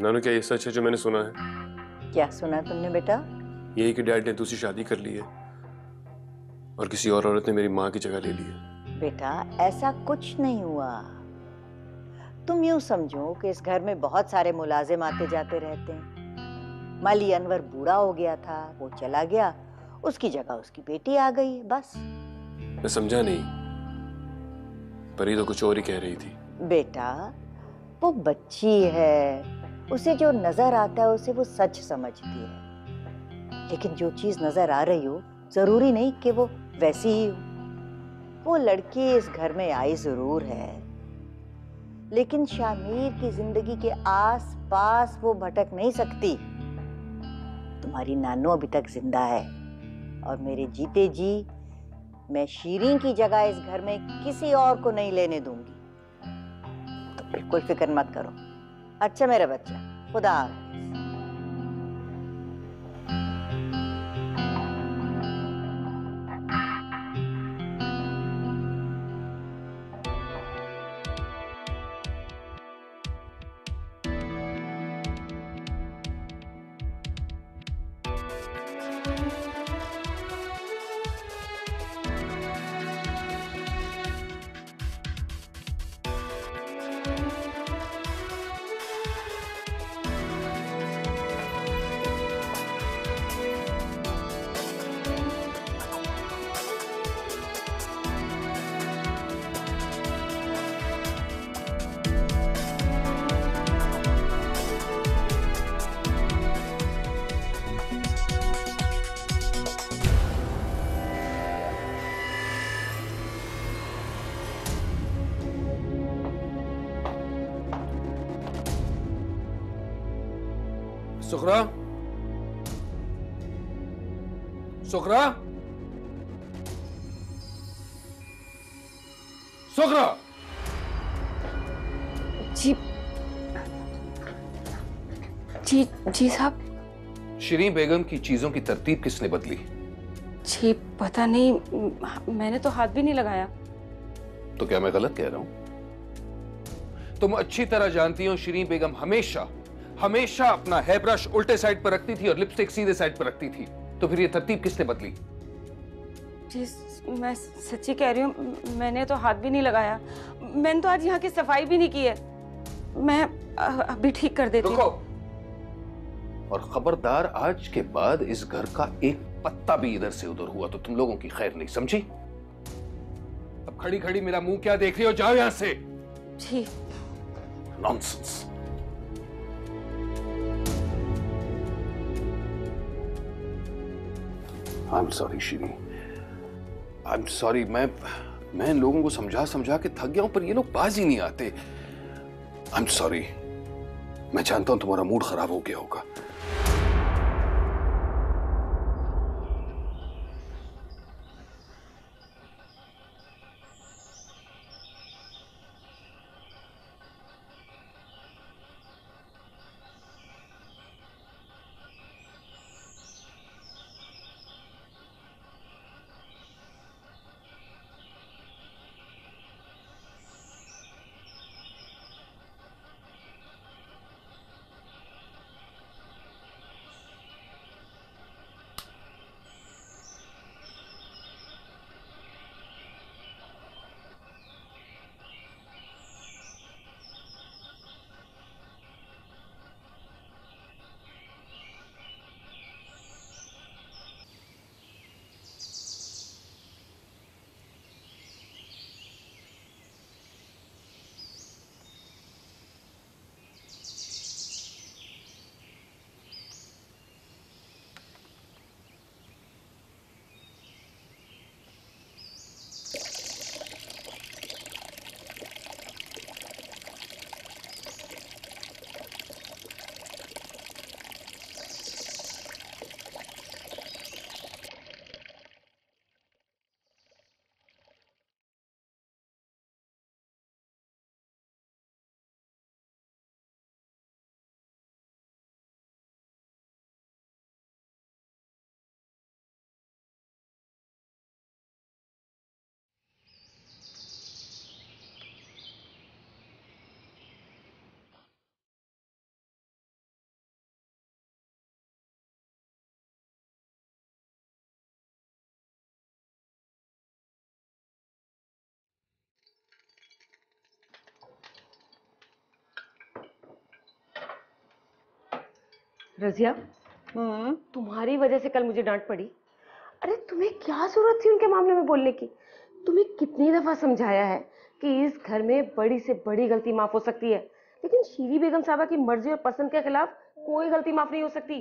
नानू, क्या ये सच है जो मैंने सुना है? क्या सुना तुमने बेटा? यही कि डैड ने दूसरी शादी कर ली है और किसी और औरत ने मेरी माँ की जगह ले ली है। बेटा ऐसा कुछ नहीं हुआ। तुम यूं समझो कि इस घर में बहुत सारे मुलाजिम आते जाते रहते हैं। माली अनवर बूढ़ा हो गया था, वो चला गया, उसकी जगह उसकी बेटी आ गई, बस। मैं समझा नहीं, परी तो कुछ और ही कह रही थी। बेटा वो बच्ची है, उसे जो नजर आता है उसे वो सच समझती है। लेकिन जो चीज नजर आ रही हो जरूरी नहीं कि वो वैसी ही हो। वो लड़की इस घर में आई जरूर है, लेकिन शामिर की जिंदगी के आस पास वो भटक नहीं सकती। तुम्हारी नानू अभी तक जिंदा है और मेरे जीते जी मैं शीरीन की जगह इस घर में किसी और को नहीं लेने दूंगी। तो बिल्कुल फिक्र मत करो। अच्छा मेरा बच्चा, खुदा हाफिज। सुखरा, सुखरा, सुखरा। जी जी जी साहब। शिरीन बेगम की चीजों की तरतीब किसने बदली? जी पता नहीं, मैंने तो हाथ भी नहीं लगाया। तो क्या मैं गलत कह रहा हूं? तुम अच्छी तरह जानती हो शिरीन बेगम हमेशा हमेशा अपना हेयर ब्रश उल्टे साइड पर रखती थी और लिपस्टिक सीधे साइड पर रखती थी। तो फिर ये तरतीब किसने बदली? जी मैं सच्ची कह रही हूँ, मैंने तो हाथ भी नहीं लगाया। मैंने तो आज यहाँ की सफाई भी नहीं की है। मैं अभी ठीक कर देती रुको, हूँ। और खबरदार, आज के बाद इस घर का एक पत्ता भी इधर से उधर हुआ तो तुम लोगों की खैर नहीं, समझी? अब खड़ी खड़ी मेरा मुंह क्या देख रही हो? जाओ यहां से। जी। Nonsense. I am sorry Shiri, I am sorry. मैं इन लोगों को समझा समझा के थक गया हूं, पर ये लोग बाज ही नहीं आते। आई एम सॉरी। मैं जानता हूं तुम्हारा मूड खराब हो गया होगा। रजिया, तुम्हारी वजह से कल मुझे डांट पड़ी। अरे तुम्हें क्या जरूरत थी उनके मामले में बोलने की? तुम्हें कितनी दफा समझाया है कि इस घर में बड़ी से बड़ी गलती माफ हो सकती है, लेकिन शीरी बेगम साहबा की मर्जी और पसंद के खिलाफ कोई गलती माफ नहीं हो सकती।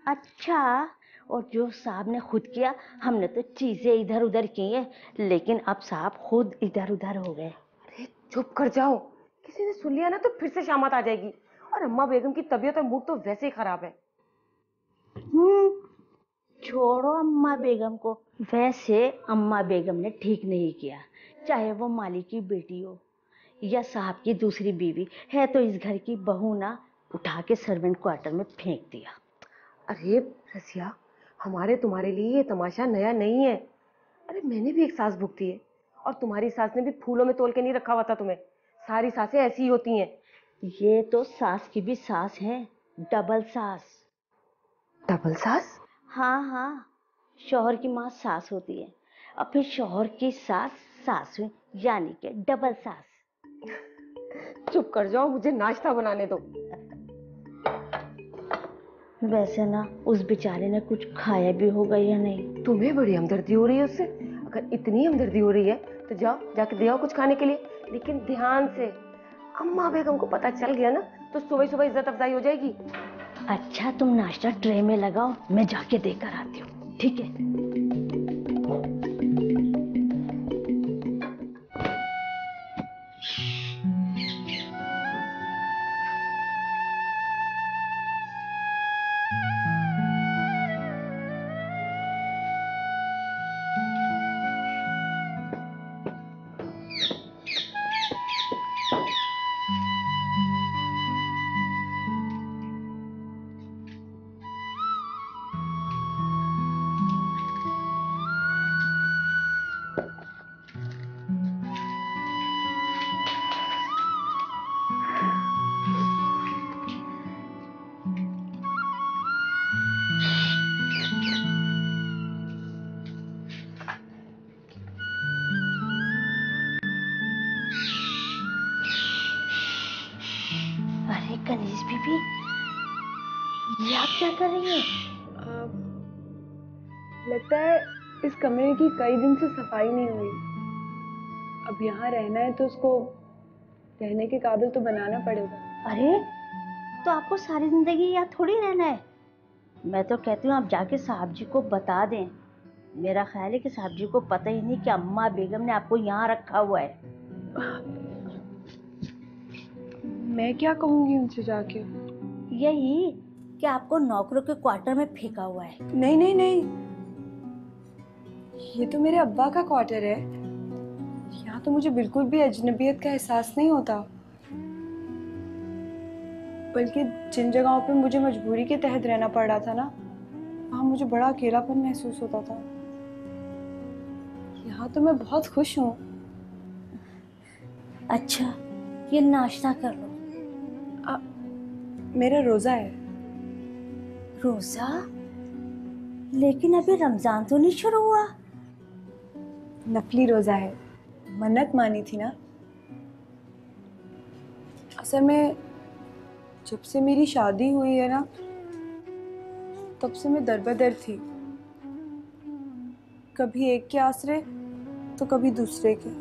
अच्छा, और जो साहब ने खुद किया, हमने तो चीजें इधर उधर की हैं, लेकिन अब साहब खुद इधर उधर हो गए। अरे चुप कर जाओ, किसी ने सुन लिया ना तो फिर से शामत आ जाएगी। और अम्मा बेगम की तबीयत और मूड तो वैसे ही खराब है। छोड़ो अम्मा बेगम को। वैसे अम्मा बेगम ने ठीक नहीं किया, चाहे वो मालिक की बेटी हो या साहब की दूसरी बीवी है, तो इस घर की बहू ना उठा के सर्वेंट क्वार्टर में फेंक दिया। अरे रसिया, हमारे तुम्हारे लिए ये तमाशा नया नहीं है। अरे मैंने भी एक सास भुगती है, और तुम्हारी सास ने भी फूलों में तोल के नहीं रखा हुआ था तुम्हें। सारी सासें ऐसी ही होती हैं। ये तो सास की भी सास है, डबल सास। डबल सास? हाँ हाँ, शौहर की माँ सास होती है, और फिर शौहर की सास सास हुई, यानी कि डबल सास। चुप कर जाओ, मुझे नाश्ता बनाने दो। वैसे ना उस बेचारे ने कुछ खाया भी होगा या नहीं। तुम्हें बड़ी हमदर्दी हो रही है उससे। अगर इतनी हमदर्दी हो रही है तो जाओ, जाके दे आओ कुछ खाने के लिए, लेकिन ध्यान से। अम्मा बेगम को पता चल गया ना तो सुबह सुबह इज्जत अफजाई हो जाएगी। अच्छा, तुम नाश्ता ट्रे में लगाओ, मैं जाके देकर आती हूँ, ठीक है? अरे कनीज बीबी, ये आप क्या कर रही हैं? लगता है इस कमरे की कई दिन से सफाई नहीं हुई। अब यहाँ रहना है तो उसको रहने के काबिल तो बनाना पड़ेगा। अरे, तो आपको सारी जिंदगी यहाँ थोड़ी रहना है। मैं तो कहती हूँ आप जाके साहब जी को बता दें। मेरा ख्याल है कि साहब जी को पता ही नहीं कि अम्मा बेगम ने आपको यहाँ रखा हुआ है। मैं क्या कहूँगी उनसे जाके? यही कि आपको नौकरों के क्वार्टर में फेंका हुआ है। नहीं नहीं नहीं, ये तो मेरे अब्बा का क्वार्टर है। यहाँ तो मुझे बिल्कुल भी अजनबियत का एहसास नहीं होता, बल्कि जिन जगहों पे मुझे मजबूरी के तहत रहना पड़ रहा था ना, वहाँ मुझे बड़ा अकेलापन महसूस होता था। यहाँ तो मैं बहुत खुश हूँ। अच्छा, ये नाश्ता कर लो। मेरा रोजा है। रोजा? लेकिन अभी रमजान तो नहीं शुरू हुआ। नकली रोजा है, मन्नत मानी थी ना। असल में जब से मेरी शादी हुई है ना, तब से मैं दरबदर थी, कभी एक के आसरे तो कभी दूसरे के।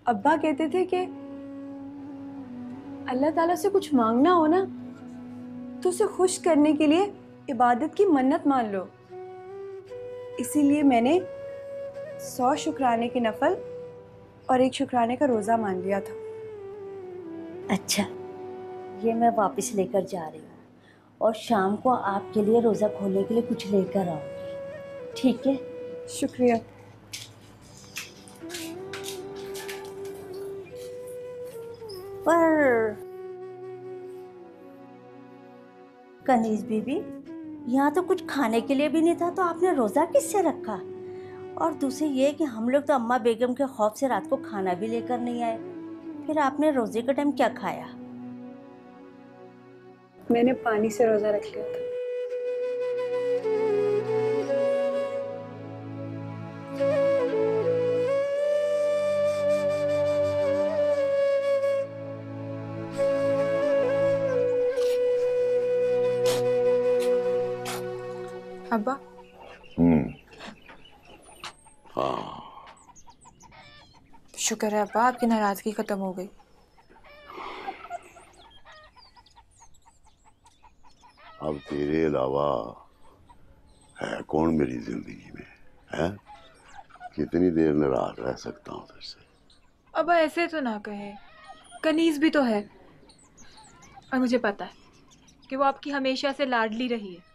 अब्बा कहते थे कि अल्लाह ताला से कुछ मांगना हो ना तो उसे खुश करने के लिए इबादत की मन्नत मान लो। इसीलिए मैंने 100 शुक्राने के नफल और 1 शुक्राने का रोजा मान लिया था। अच्छा, ये मैं वापस लेकर जा रही हूँ, और शाम को आपके लिए रोजा खोलने के लिए कुछ लेकर आऊंगी, ठीक है? शुक्रिया। पर कनीज बीबी, यहाँ तो कुछ खाने के लिए भी नहीं था, तो आपने रोजा किससे रखा? और दूसरी ये कि हम लोग तो अम्मा बेगम के खौफ से रात को खाना भी लेकर नहीं आए, फिर आपने रोजे के टाइम क्या खाया? मैंने पानी से रोजा रख लिया था। अब्बा। हाँ, शुक्र है अब्बा, आपकी नाराजगी खत्म हो गई। अब तेरे अलावा है कौन मेरी जिंदगी में, है? कितनी देर नाराज रह सकता हूँ तुझसे? अब्बा ऐसे तो ना कहे, कनीज भी तो है, और मुझे पता है कि वो आपकी हमेशा से लाडली रही है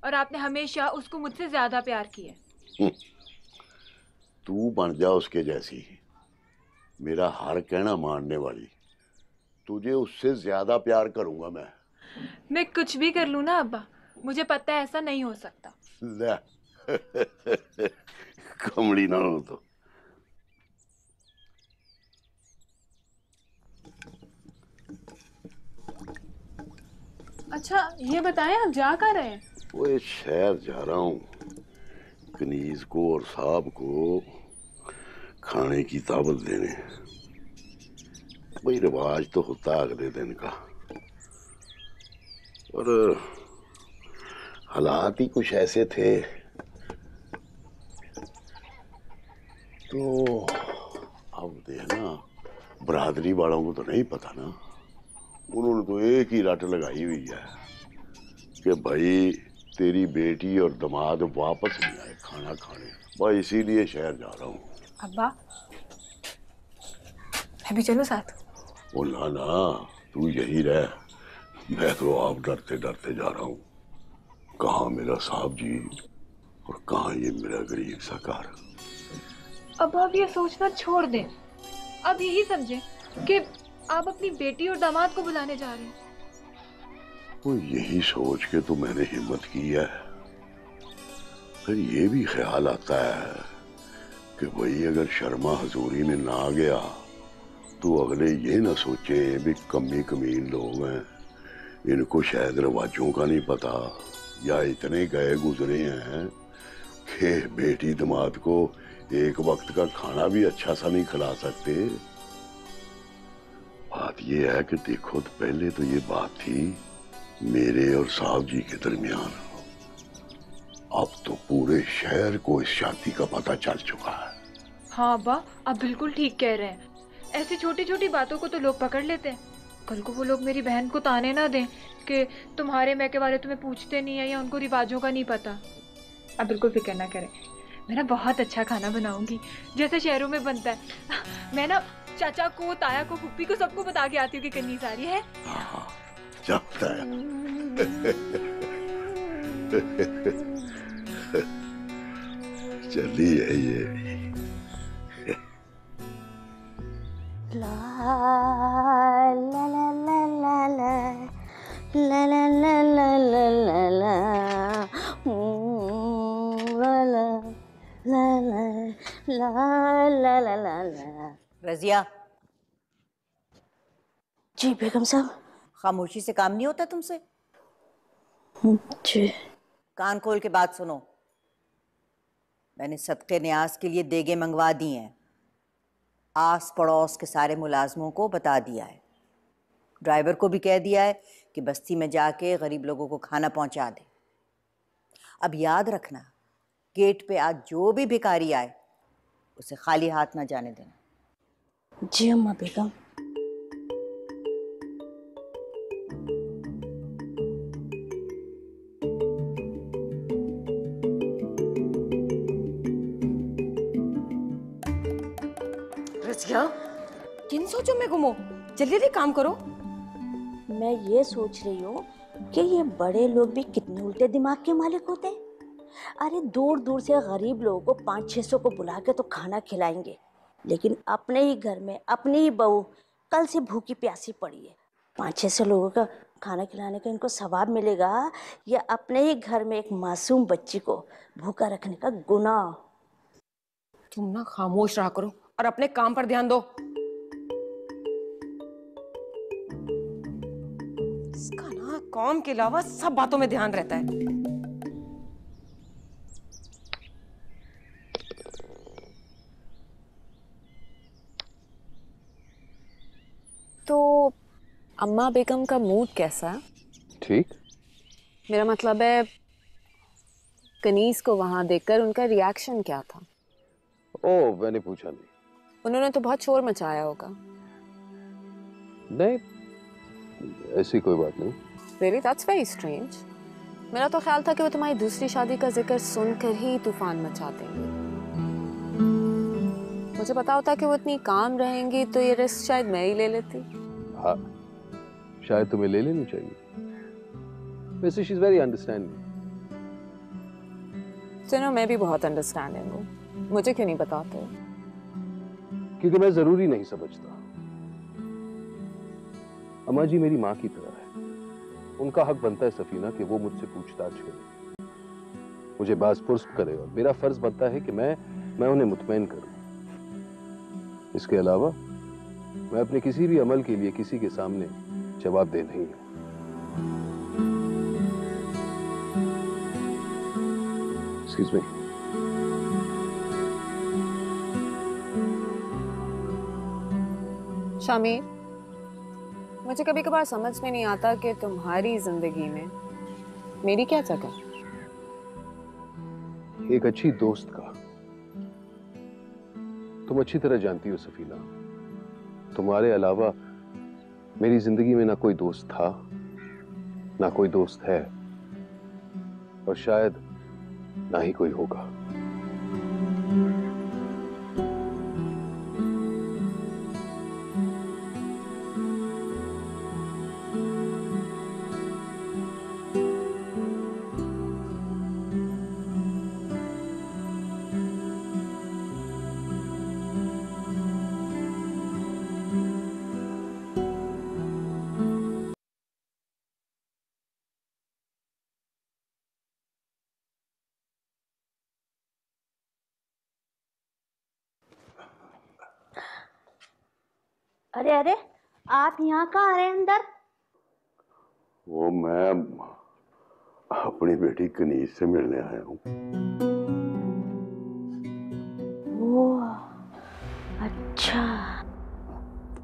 और आपने हमेशा उसको मुझसे ज्यादा प्यार किया है। तू बन जा उसके जैसी, मेरा हर कहना मानने वाली। तुझे उससे ज्यादा प्यार करूंगा मैं कुछ भी कर लूं ना अब्बा, मुझे पता है ऐसा नहीं हो सकता। ले कमली ना हो तो। अच्छा ये बताएं, आप जा कहाँ रहे हैं? वो इस शहर जा रहा हूँ, कनीज को और साहब को खाने की दावत देने। वही रिवाज तो होता अगले दिन का, और हालात ही कुछ ऐसे थे। तो अब देखना, बरादरी वालों को तो नहीं पता ना, उन्होंने तो एक ही रट लगाई हुई है कि भाई तेरी बेटी और दामाद वापस नहीं आए खाना खाने। बस इसीलिए शहर जा रहा हूँ। अब्बा मैं भी चलूं साथ? ओ ना ना, तू यही रह, मैं तो आप डरते डरते जा रहा हूँ। कहाँ मेरा साहब जी और कहाँ ये मेरा गरीब सा घर। अब आप ये सोचना छोड़ दें, अब यही समझें कि आप अपनी बेटी और दामाद को बुलाने जा रहे हैं। वो यही सोच के तो मैंने हिम्मत की है। फिर ये भी ख्याल आता है कि भाई अगर शर्मा हजूरी में ना गया तो अगले ये ना सोचे भी कमी कमीन लोग हैं, इनको शायद रिवाजों का नहीं पता, या इतने गए गुजरे हैं कि बेटी दामाद को एक वक्त का खाना भी अच्छा सा नहीं खिला सकते। बात ये है कि देखो, तो पहले तो ये बात थी मेरे और साहब जी के दरमियान, अब तो पूरे शहर को इस शादी का पता चल चुका है। हाँ अब्बा, आप बिल्कुल ठीक कह रहे हैं। ऐसी छोटी छोटी बातों को तो लोग पकड़ लेते हैं। कल को वो लोग मेरी बहन को ताने ना दें कि तुम्हारे मैके वाले तुम्हें पूछते नहीं है या उनको रिवाजों का नहीं पता। आप बिल्कुल फिक्र ना करें, मैं ना बहुत अच्छा खाना बनाऊंगी जैसे शहरों में बनता है। मैं ना चाचा को, ताया को, फुप्पी को, सबको बता के आती हूँ कि कन्नी सारी है। हाँ, जानता है। चली है ये। ला ला ला ला ला ला ला ला ला ला ला ला ला ला ला ला ला ला। रजिया, जी बेगम साहब। खामोशी से काम नहीं होता तुमसे? जी। कान खोल के बात सुनो। मैंने सदके न्याज के लिए देगे मंगवा दी हैं, आस पड़ोस के सारे मुलाजमों को बता दिया है, ड्राइवर को भी कह दिया है कि बस्ती में जाके गरीब लोगों को खाना पहुंचा दे। अब याद रखना, गेट पे आज जो भी भिखारी आए उसे खाली हाथ ना जाने देना। जी अम्मा बेगम। रजिया, किन सोचों में घूमो, जल्दी जल्दी काम करो। मैं ये सोच रही हूँ कि ये बड़े लोग भी कितने उल्टे दिमाग के मालिक होते हैं। अरे दूर दूर से गरीब लोगों को 500-600 को बुला के तो खाना खिलाएंगे, लेकिन अपने ही घर में अपनी ही बहू कल से भूखी प्यासी पड़ी है। 500-600 लोगों का खाना खिलाने का इनको सवाब मिलेगा, या अपने ही घर में एक मासूम बच्ची को भूखा रखने का गुनाह। तुम ना खामोश रहा करो और अपने काम पर ध्यान दो। इसका ना काम के अलावा सब बातों में ध्यान रहता है। तो अम्मा बेगम का मूड कैसा है? ठीक। मेरा मतलब है कनीज को वहां देखकर उनका रिएक्शन क्या था? ओह, मैंने पूछा नहीं। उन्होंने तो बहुत शोर मचाया होगा। नहीं, ऐसी कोई बात नहीं। Really, that's very strange. मेरा तो ख्याल था कि वो तुम्हारी दूसरी शादी का जिक्र सुनकर ही तूफान मचा देंगे। मुझे पता होता कि वो इतनी काम रहेंगी तो ये रिस्क शायद मैं ही ले लेती। हाँ, शायद तुम्हें ले लेनी चाहिए। वैसे शी इज वेरी अंडरस्टैंडिंग। सुनो, मैं भी बहुत अंडरस्टैंडिंग हूँ। मुझे क्यों नहीं बताते? क्योंकि मैं जरूरी नहीं समझता। अम्मा जी मेरी माँ की तरह है। उनका हक बनता है सफीना कि वो मुझसे पूछताछ करे, मुझे बाज़पुर्स करे, और मेरा फर्ज बनता है कि मैं उन्हें मुतमईन करूं। इसके अलावा मैं अपने किसी भी अमल के लिए किसी के सामने जवाबदेह नहीं हूं। Excuse me. शामीर, मुझे कभी कभार समझ में नहीं आता कि तुम्हारी जिंदगी में मेरी क्या जगह? एक अच्छी दोस्त का। तुम अच्छी तरह जानती हो सफीना, तुम्हारे अलावा मेरी जिंदगी में ना कोई दोस्त था, ना कोई दोस्त है, और शायद ना ही कोई होगा। अरे अरे, आप यहाँ कहाँ आ रहे हैं अंदर? वो मैं अपनी बेटी कनीज से मिलने आया हूँ। वो अच्छा।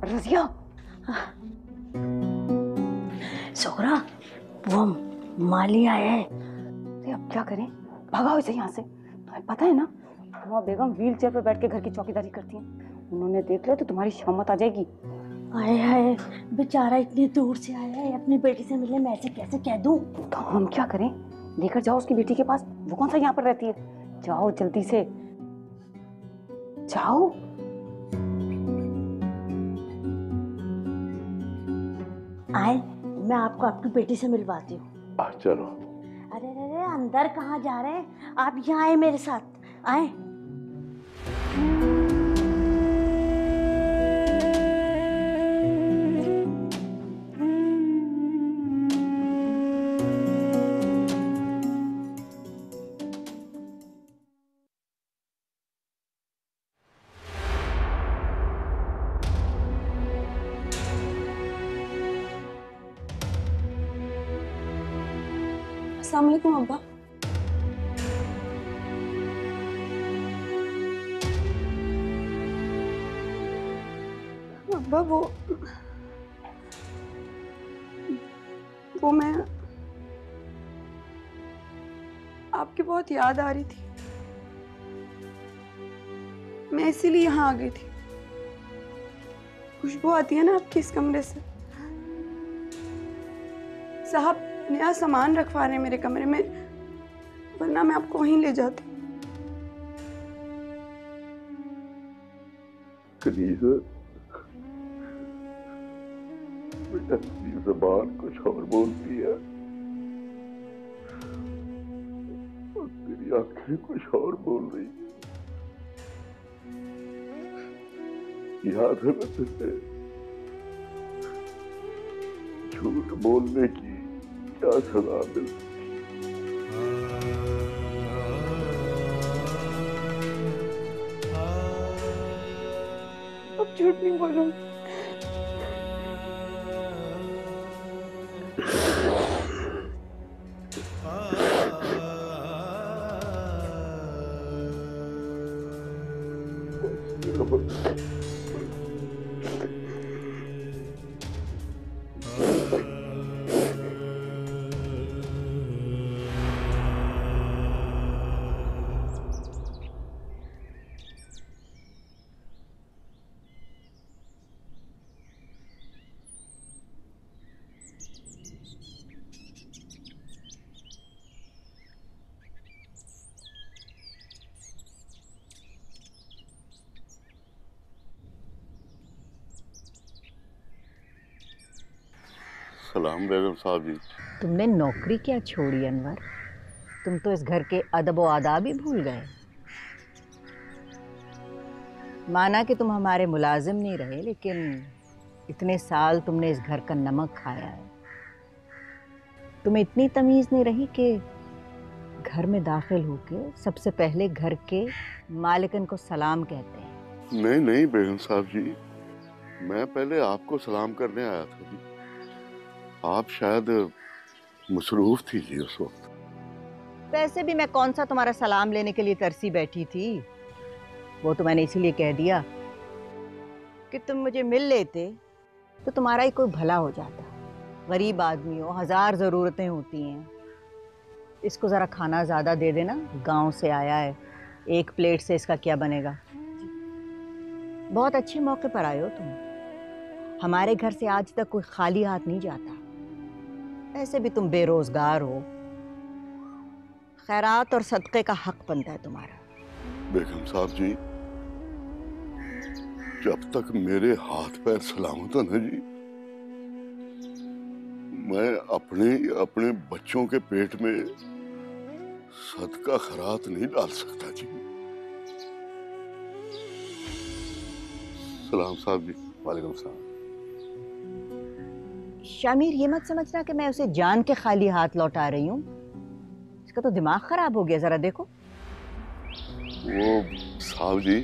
रजिया, सोहरा, वो माली आया है। अरे अब क्या करें? भगाओ इसे यहाँ से। तुम्हें पता है ना, अम्मा बेगम व्हील चेयर पर बैठ के घर की चौकीदारी करती हैं। उन्होंने देख लिया तो तुम्हारी शामत आ जाएगी। आए हाय, बेचारा इतनी दूर से आया है अपनी बेटी से मिलने, मैं ऐसे कैसे कह दूं? तो हम क्या करें? लेकर जाओ उसकी बेटी के पास। वो कौन सा यहाँ पर रहती है? जाओ जल्दी से, जाओ। आए, मैं आपको आपकी बेटी से मिलवाती हूँ। चलो। अरे अरे, अंदर कहाँ जा रहे हैं आप? यहाँ आए मेरे साथ, आए। अस्सलाम वालेकुम अब्बा। अब्बा वो मैं आपकी बहुत याद आ रही थी, मैं इसीलिए यहाँ आ गई थी। खुशबू आती है ना आपके इस कमरे से। साहब नया सामान रखवा रहे हैं मेरे कमरे में, वरना मैं आपको वहीं ले जाती। कनीज, मेरी ज़बान कुछ और बोलती है और तेरी आंखें कुछ और बोल रही है। याद है ना तुझे झूठ बोलने की क्या सजा मिलती? अब झूठ नहीं बोलूंगी। सलाम बेगम साहब जी। तुमने नौकरी क्या छोड़ी अनवर? तुम तो इस घर के अदब व आदाब ही भूल गए। माना कि तुम हमारे मुलाजिम नहीं रहे, लेकिन इतने साल तुमने इस घर का नमक खाया है। तुम्हें इतनी तमीज़ नहीं रही कि घर में दाखिल होके सबसे पहले घर के मालिकन को सलाम कहते हैं। नहीं नहीं बेगम साहब जी, मैं पहले आपको सलाम करने आया था जी। आप शायद मसरूफ थी जी उस वक्त। वैसे भी मैं कौन सा तुम्हारा सलाम लेने के लिए तरसी बैठी थी। वो तो मैंने इसीलिए कह दिया कि तुम मुझे मिल लेते तो तुम्हारा ही कोई भला हो जाता। गरीब आदमी हो, 1000 ज़रूरतें होती हैं। इसको ज़रा खाना ज़्यादा दे देना, गांव से आया है, एक प्लेट से इसका क्या बनेगा। बहुत अच्छे मौके पर आए हो तुम। हमारे घर से आज तक कोई खाली हाथ नहीं जाता। ऐसे भी तुम बेरोजगार हो, खैरात और सदक़े का हक बनता है तुम्हारा। बेगम साहब जी, जब तक मेरे हाथ पैर सलामत है ना जी, मैं अपने बच्चों के पेट में सदका खैरात नहीं डाल सकता जी। सलाम साहब जी। वालेकुम सलाम। शामिर, ये मत समझना कि मैं उसे जान के खाली हाथ लौटा रही हूँ। इसका तो दिमाग खराब हो गया, जरा देखो। वो साहब जी,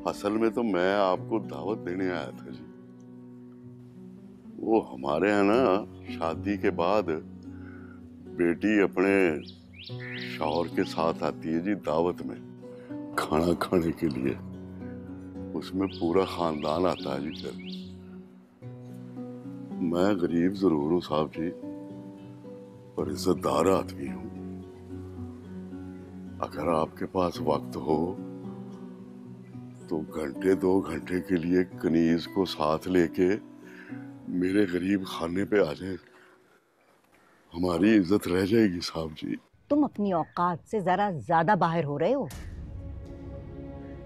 असल में तो मैं आपको दावत देने आया था जी। वो हमारे यहाँ ना शादी के बाद बेटी अपने शौहर के साथ आती है जी दावत में खाना खाने के लिए। उसमें पूरा खानदान आता है जी। फिर मैं गरीब जरूर हूँ साहब जी, पर इज्जतदार आदमी हूँ। अगर आपके पास वक्त हो तो घंटे 2 घंटे के लिए कनीज को साथ लेके मेरे गरीब खाने पे आ जाए, हमारी इज्जत रह जाएगी साहब जी। तुम अपनी औकात से जरा ज्यादा बाहर हो रहे हो।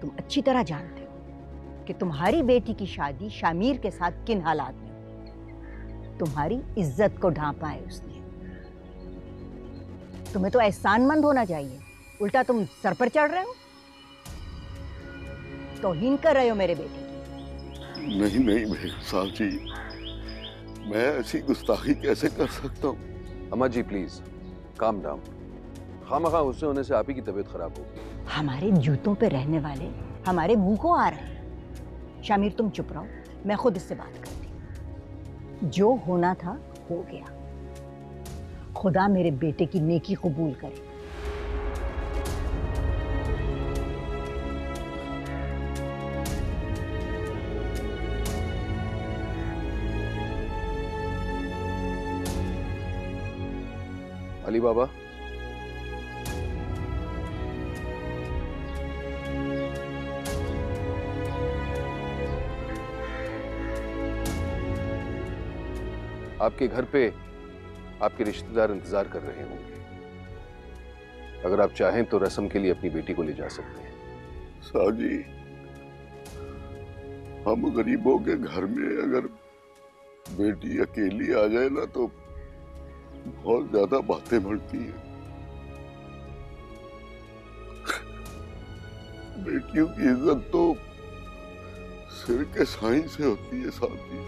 तुम अच्छी तरह जानते हो कि तुम्हारी बेटी की शादी शामिर के साथ किन हालात में हुई। तुम्हारी इज्जत को ढांपा है उसने। तुम्हें तो एहसानमंद होना चाहिए, उल्टा तुम सर पर चढ़ रहे हो, तौहीन कर रहे हो मेरे बेटे की। नहीं नहीं बेगम साहब जी, मैं ऐसी गुस्ताखी कैसे कर सकता हूँ? अम्मा जी प्लीज काम डाउन। खामखा गुस्से होने से आप ही की तबीयत खराब होगी। हमारे जूतों पे रहने वाले हमारे मुंह को आ रहे हैं। शामिर तुम चुप रहो, मैं खुद इससे बात करती हूँ। जो होना था हो गया। खुदा मेरे बेटे की नेकी कबूल करे। अली बाबा, आपके घर पे आपके रिश्तेदार इंतजार कर रहे होंगे। अगर आप चाहें तो रस्म के लिए अपनी बेटी को ले जा सकते हैं। साहब जी, हम गरीबों के घर में अगर बेटी अकेली आ जाए ना तो बहुत ज्यादा बातें बढ़ती हैं। बेटियों की इज्जत तो सिर के साईं से होती है साहब जी।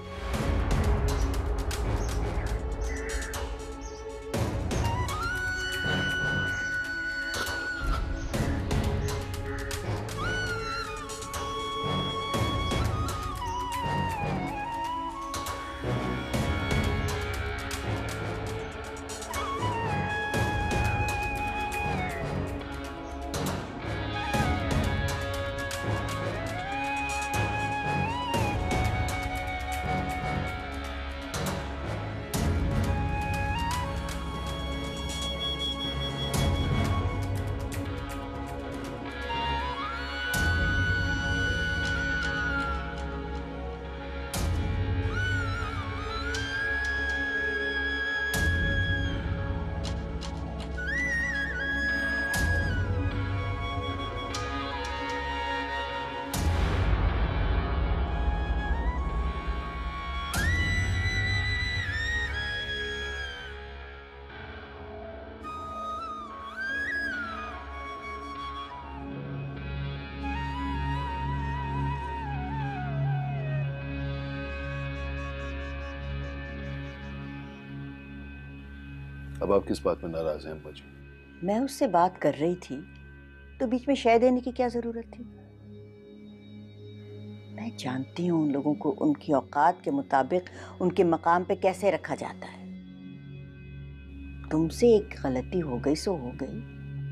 अब आप किस बात में नाराज हैं अम्मा जी? मैं उससे बात कर रही थी तो बीच में शय देने की क्या जरूरत थी? मैं जानती हूँ उन लोगों को उनकी औकात के मुताबिक उनके मकाम पे कैसे रखा जाता है। तुमसे एक गलती हो गई सो हो गई,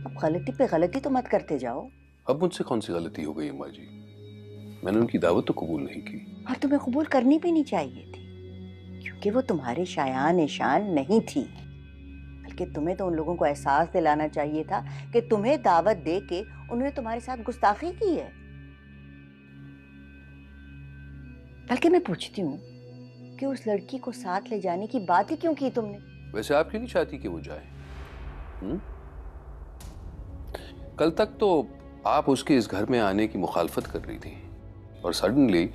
अब गलती पे गलती तो मत करते जाओ। अब मुझसे कौन सी गलती हो गई अम्मा जी? मैंने उनकी दावत तो कबूल नहीं की। और तुम्हें कबूल करनी भी नहीं चाहिए थी, क्योंकि वो तुम्हारे शायान ईशान नहीं थी। बल्कि तुम्हें तो उन लोगों को एहसास दिलाना चाहिए था कि तुम्हें दावत दे के उन्होंने तुम्हारे साथ गुस्ताखी की है। बल्कि मैं पूछती हूँ कि उस लड़की को साथ ले जाने की बात ही क्यों की तुमने? वैसे आप क्यों नहीं चाहती कि वो जाए? कल तक तो आप उसके इस घर में आने की मुखालफत कर रही थी और सडनली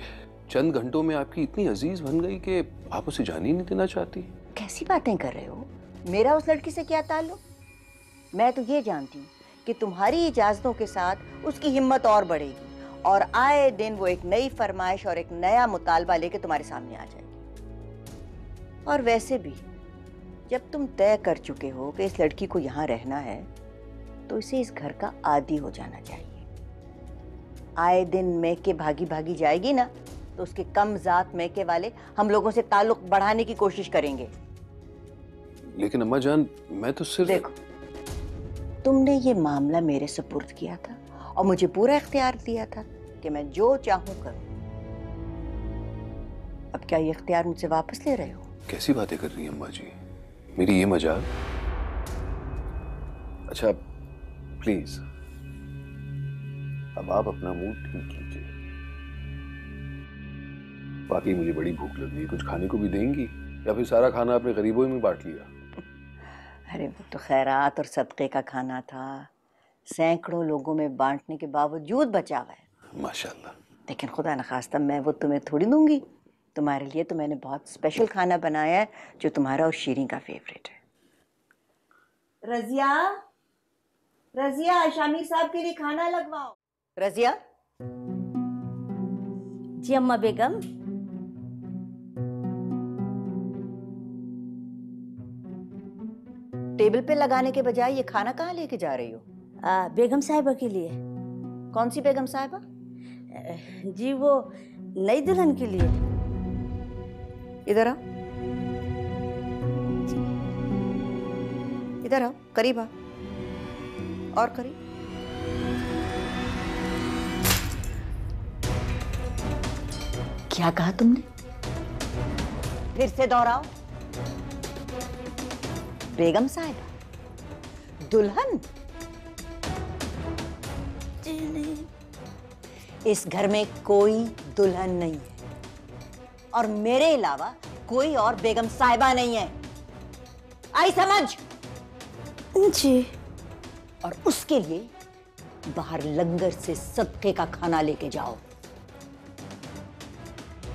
चंद घंटों में आपकी इतनी अजीज बन गई कि आप उसे जाने ही नहीं देना चाहती। कैसी बातें कर रहे हो? मेरा उस लड़की से क्या ताल्लुक? मैं तो ये जानती हूँ कि तुम्हारी इजाजतों के साथ उसकी हिम्मत और बढ़ेगी और आए दिन वो एक नई फरमाइश और एक नया मुतालबा लेके तुम्हारे सामने आ जाएगी। और वैसे भी जब तुम तय कर चुके हो कि इस लड़की को यहाँ रहना है तो इसे इस घर का आदी हो जाना चाहिए। आए दिन मैके भागी भागी जाएगी ना तो उसके कम जात मैके वाले हम लोगों से ताल्लुक बढ़ाने की कोशिश करेंगे। लेकिन अम्मा जान, मैं तो सिर्फ... देखो, तुमने ये मामला मेरे सुपुर्द किया था और मुझे पूरा इख्तियार दिया था कि मैं जो चाहूं करूं। अब क्या ये इख्तियार मुझसे वापस ले रहे हो? कैसी बातें कर रही हैं अम्मा जी? मेरी ये मजाक? अच्छा प्लीज अब आप अपना मूड ठीक कीजिए। बाकी मुझे बड़ी भूख लग रही है, कुछ खाने को भी देंगी या फिर सारा खाना अपने गरीबों में बांट लिया? अरे वो तो खैरात और सदक़े का खाना था, सैकड़ों लोगों में बांटने के बावजूद बचा हुआ है। माशाल्लाह। लेकिन खुदा न खास्ता मैं वो तुम्हें थोड़ी दूंगी। तुम्हारे लिए तो मैंने बहुत स्पेशल खाना बनाया है जो तुम्हारा और शीरीं का फेवरेट है। रजिया, रजिया, शामिर साहब के लिए खाना लगवाओ। रजिया। जी अम्मा बेगम। टेबल पे लगाने के बजाय ये खाना कहाँ लेके जा रही हो? बेगम साहिबा के लिए। कौन सी बेगम साहिबा? जी वो नई दुल्हन के लिए। इधर आओ, इधर आओ, करीब आ, और करीब। क्या कहा तुमने? फिर से दोहराओ। बेगम साहिबा? दुल्हन? जी नहीं। इस घर में कोई दुल्हन नहीं है और मेरे अलावा कोई और बेगम साहिबा नहीं है। आई समझ? जी। और उसके लिए बाहर लंगर से सदके का खाना लेके जाओ।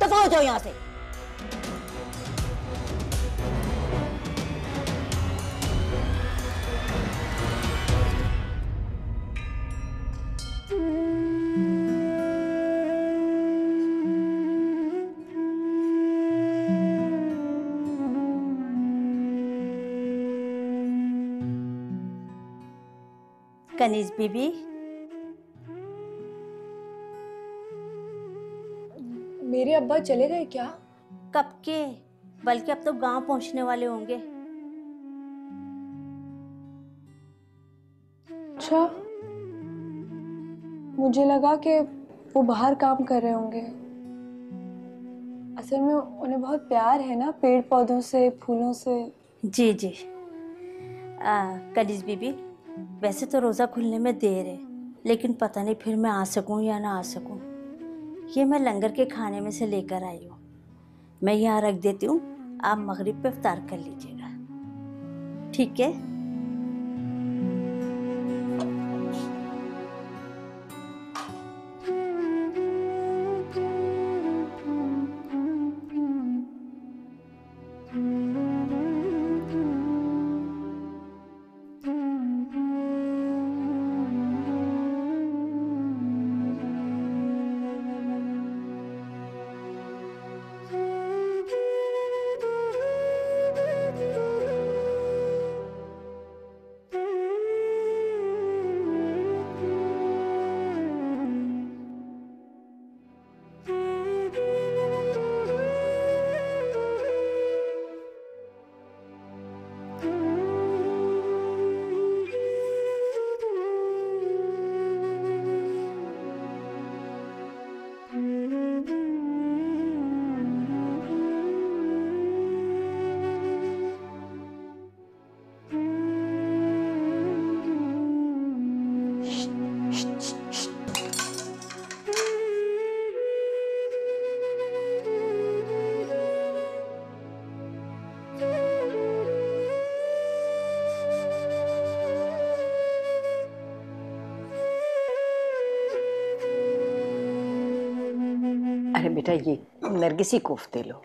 दफा हो जाओ यहां से। कनीज बीबी, मेरे अब्बा चले गए क्या? कब के? बल्कि अब तो गांव पहुंचने वाले होंगे। अच्छा, मुझे लगा कि वो बाहर काम कर रहे होंगे। असल में उन्हें बहुत प्यार है ना पेड़ पौधों से, फूलों से। जी जी। कनीज बीबी, वैसे तो रोज़ा खुलने में देर है, लेकिन पता नहीं फिर मैं आ सकूं या ना आ सकूं। ये मैं लंगर के खाने में से लेकर आई हूँ। मैं यहाँ रख देती हूँ, आप मगरिब पे इफ्तार कर लीजिएगा, ठीक है? बेटा ये नरगिसी कोफ्ते लो,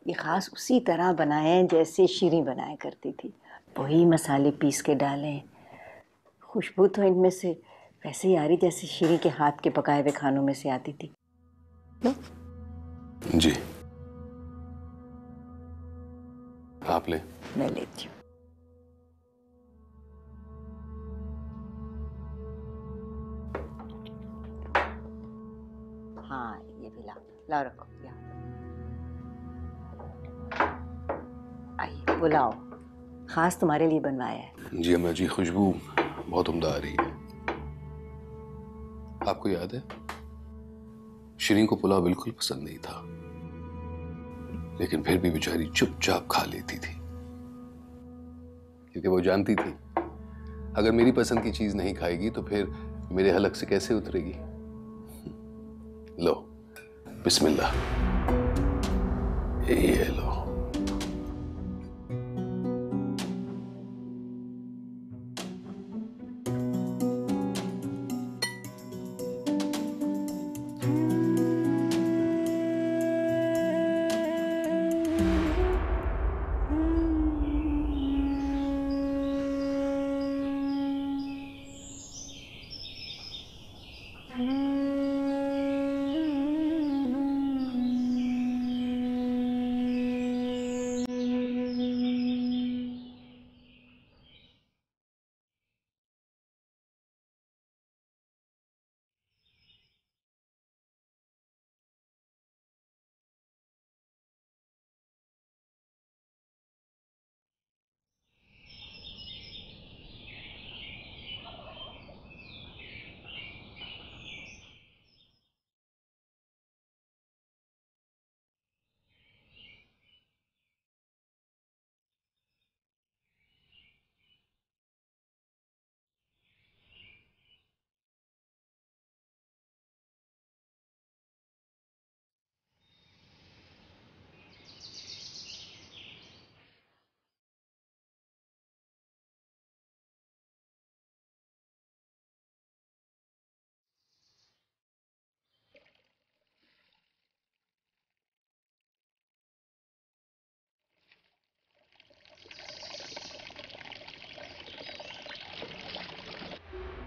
ये ख़ास उसी तरह बनाए हैं जैसे शीरीं बनाया करती थी, वही मसाले पीस के डालें। खुशबू तो इनमें से वैसे ही आ रही जैसे शीरीं के हाथ के पकाए हुए खानों में से आती थी। लो। जी आप ले। मैं लेती हूँ। हाँ ये भी लाओ रखो यहाँ। आइए बुलाओ, खास तुम्हारे लिए बनवाया है। जी अम्मा जी, खुशबू बहुत उम्दा आ रही है। आपको याद है शीरीं को पुलाव बिल्कुल पसंद नहीं था, लेकिन फिर भी बेचारी चुपचाप खा लेती थी, क्योंकि वो जानती थी अगर मेरी पसंद की चीज नहीं खाएगी तो फिर मेरे हलक से कैसे उतरेगी। लो बिस्मिल्लाह, ये लो।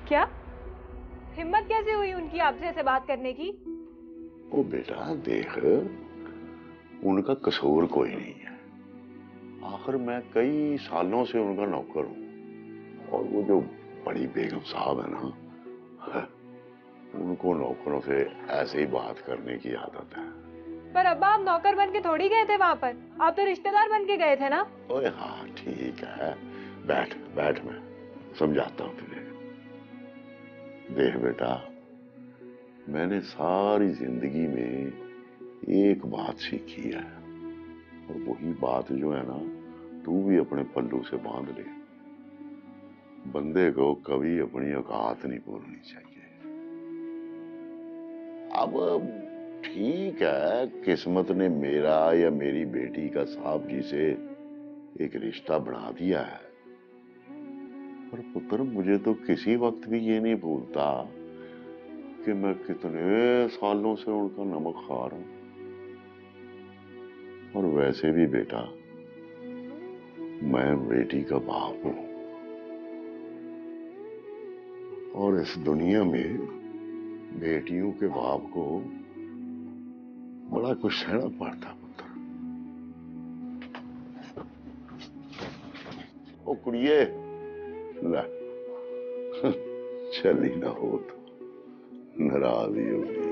क्या हिम्मत कैसे हुई उनकी आपसे ऐसे बात करने की? ओ बेटा देख, उनका कसूर कोई नहीं है। आखिर मैं कई सालों से उनका नौकर हूं, और वो जो बड़ी बेगम साहब है ना, उनको नौकरों से ऐसे ही बात करने की आदत है। पर अब्बा आप नौकर बन के थोड़ी गए थे वहां पर, आप तो रिश्तेदार बन के गए थे ना। ओए हाँ ठीक है, बैठ बैठ, मैं समझाता हूँ तुझे। देख बेटा, मैंने सारी जिंदगी में एक बात सीखी है, और वही बात जो है ना, तू भी अपने पल्लू से बांध ले। बंदे को कभी अपनी औकात नहीं भूलनी चाहिए। अब ठीक है, किस्मत ने मेरा या मेरी बेटी का साहब जी से एक रिश्ता बना दिया है, पर पुत्र मुझे तो किसी वक्त भी ये नहीं भूलता कि मैं कितने सालों से उनका नमक खा रहा हूं। और वैसे भी बेटा, मैं बेटी का बाप हूं, और इस दुनिया में बेटियों के बाप को बड़ा कुछ सहना पड़ता पुत्र। ओ कुड़िए, ला चली ना हो तो नाराज ही होगी।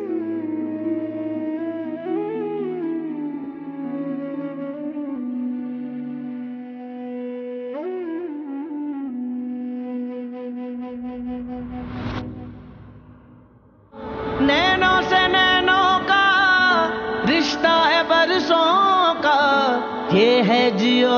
नैनों से नैनों का रिश्ता है बरसों का, ये है जियो